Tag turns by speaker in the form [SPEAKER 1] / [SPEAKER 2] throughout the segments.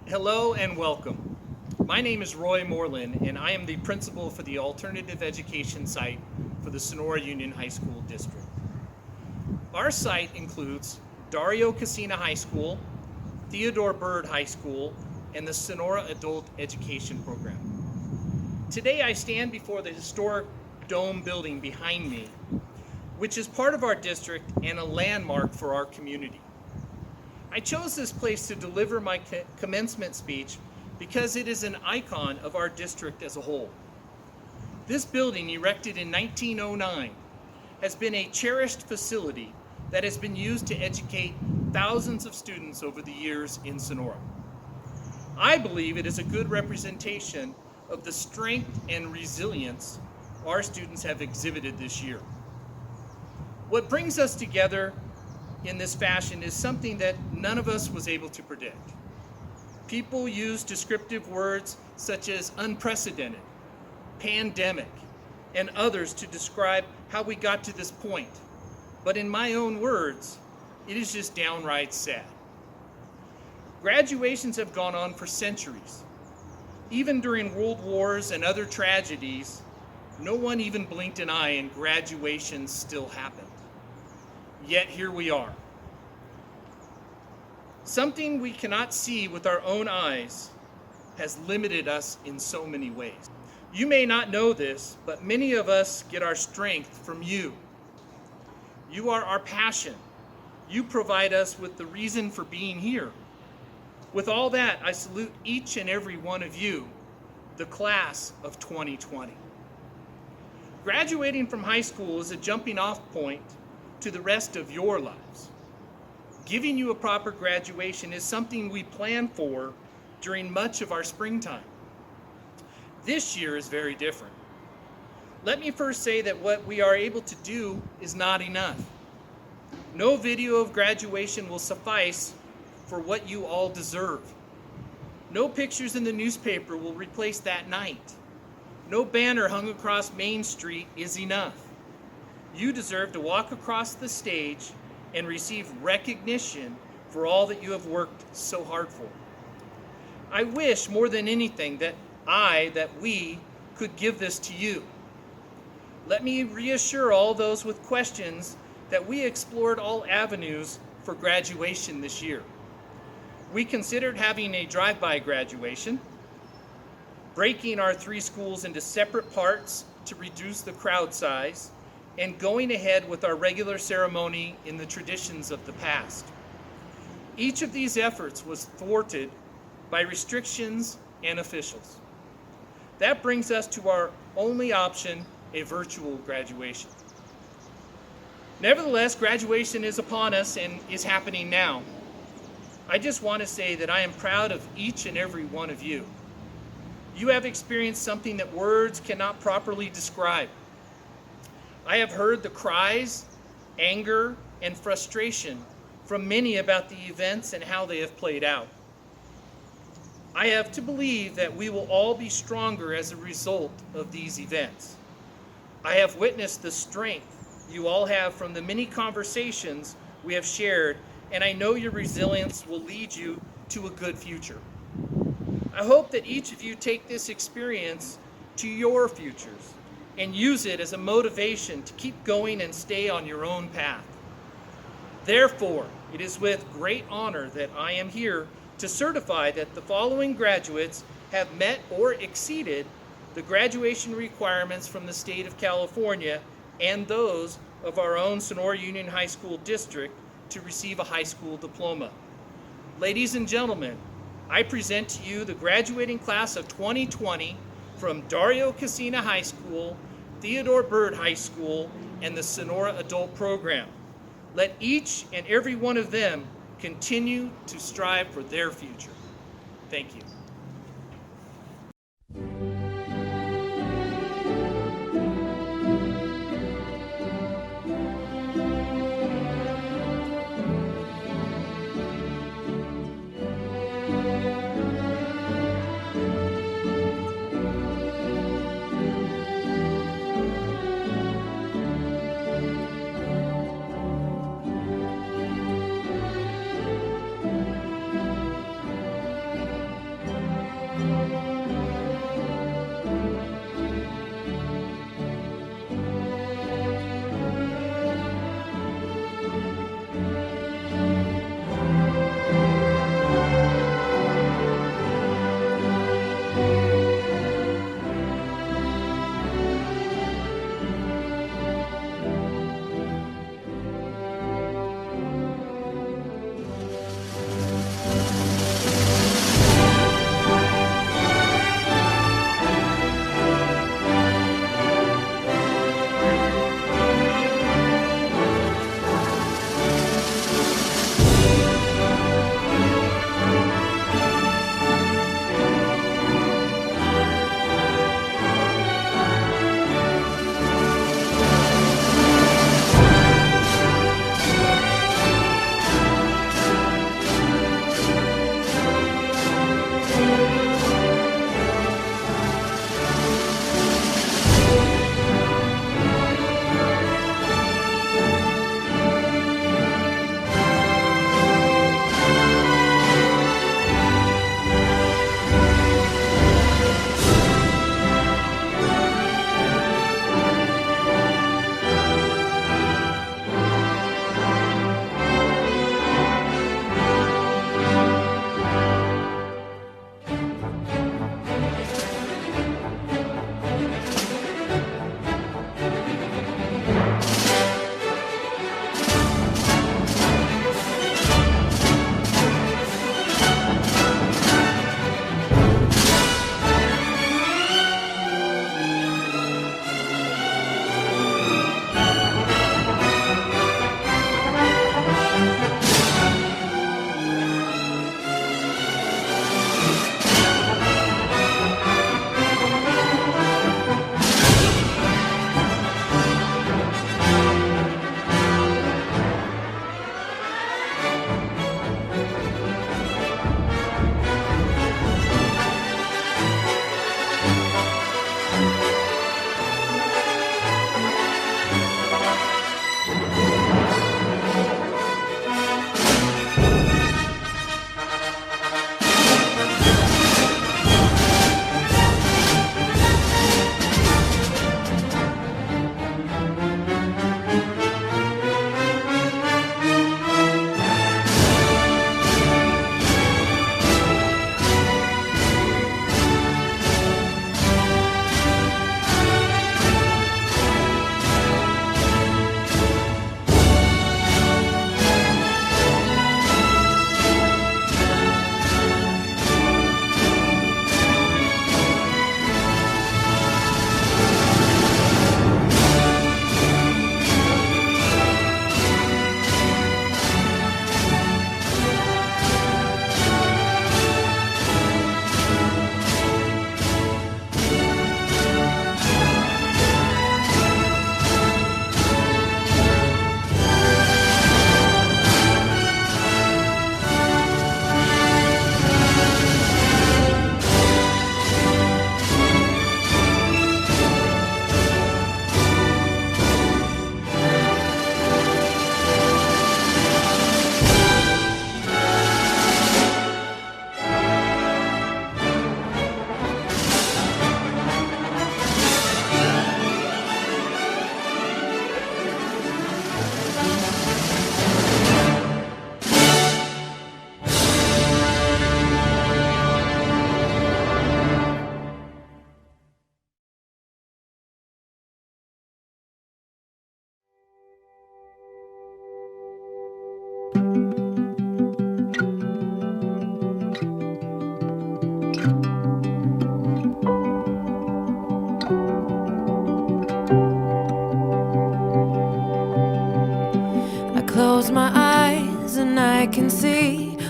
[SPEAKER 1] Hello and welcome. My name is Roy Moreland, and I am the principal for the alternative education site for the Sonora Union High School District. Our site includes Dario Cassina High School, Theodore High School, and the Sonora Adult Education Program. Today I stand before the historic dome building behind me, which is part of our district and a landmark for our community. I chose this place to deliver my commencement speech because it is an icon of our district as a whole. This building, erected in 1909, has been a cherished facility that has been used to educate thousands of students over the years in Sonora. I believe it is a good representation of the strength and resilience our students have exhibited this year. What brings us together in this fashion is something that none of us was able to predict. People use descriptive words such as unprecedented, pandemic, and others to describe how we got to this point. But in my own words, it is just downright sad. Graduations have gone on for centuries. Even during world wars and other tragedies, no one even blinked an eye and graduations still happened. Yet here we are. Something we cannot see with our own eyes has limited us in so many ways. You may not know this, but many of us get our strength from you. You are our passion. You provide us with the reason for being here. With all that, I salute each and every one of you, the class of 2020. Graduating from high school is a jumping off point to the rest of your lives. Giving you a proper graduation is something we plan for during much of our springtime. This year is very different. Let me first say that what we are able to do is not enough. No video of graduation will suffice for what you all deserve. No pictures in the newspaper will replace that night. No banner hung across Main Street is enough. You deserve to walk across the stage and receive recognition for all that you have worked so hard for. I wish more than anything that we could give this to you. Let me reassure all those with questions that we explored all avenues for graduation this year. We considered having a drive-by graduation, breaking our 3 schools into separate parts to reduce the crowd size, and going ahead with our regular ceremony in the traditions of the past. Each of these efforts was thwarted by restrictions and officials. That brings us to our only option, a virtual graduation. Nevertheless, graduation is upon us and is happening now. I just want to say that I am proud of each and every one of you. You have experienced something that words cannot properly describe. I have heard the cries, anger, and frustration from many about the events and how they have played out. I have to believe that we will all be stronger as a result of these events. I have witnessed the strength you all have from the many conversations we have shared, and I know your resilience will lead you to a good future. I hope that each of you take this experience to your futures and use it as a motivation to keep going and stay on your own path. Therefore, it is with great honor that I am here to certify that the following graduates have met or exceeded the graduation requirements from the state of California and those of our own Sonora Union High School District to receive a high school diploma. Ladies and gentlemen, I present to you the graduating class of 2020 from Dario Cassina High School, Theodore High School, and the Sonora Adult Program. Let each and every one of them continue to strive for their future. Thank you.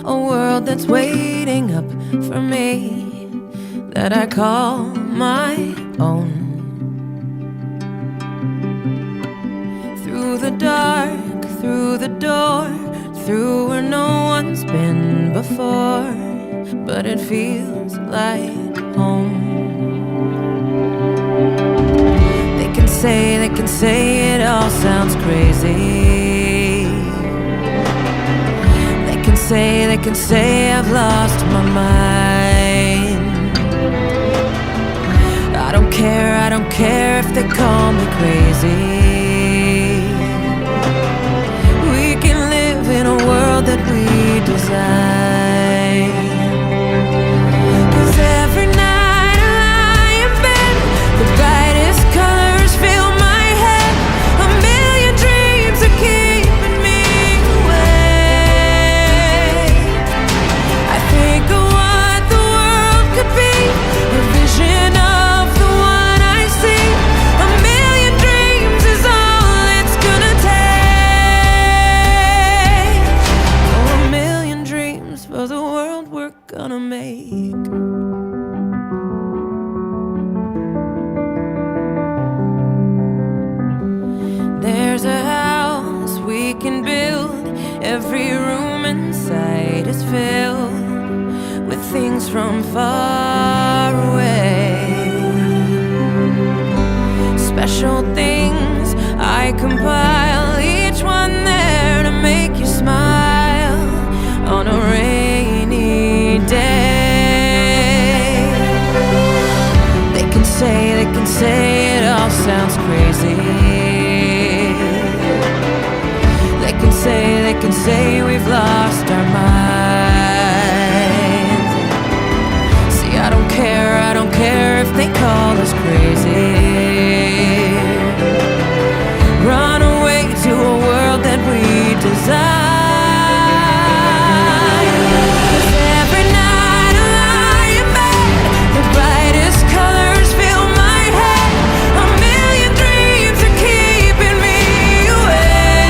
[SPEAKER 2] a world that's waiting up for me, that I call my own. Through the dark, through the door, through where no one's been before, but it feels like home. They can say it all sounds crazy. They can say I've lost my mind. I don't care if they call me crazy. We can live in a world that we design. 'Cause every night I lie in bed, the brightest colors fill my head. A million dreams are keeping me awake. I think of what the world could be, a vision of the one I see. A million dreams is all it's gonna take. Oh, a million dreams for the world we're gonna make. There's a house we can build. Every room inside is filled with things from far away. Special things I compile, each one there to make you smile on a rainy day. They can say it all sounds crazy. They can say we've lost our minds. See, I don't care if they call us crazy. Run away to a world that we design. 'Cause every night I lie in bed, the brightest colors fill my head. A million dreams are keeping me awake.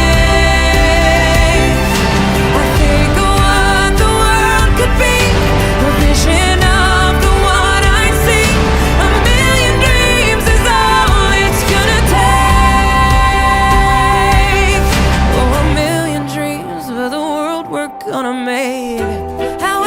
[SPEAKER 2] I think of what the world could be, a vision of the one I see. A million dreams is all it's gonna take. Oh, a million dreams for the world we're gonna make. How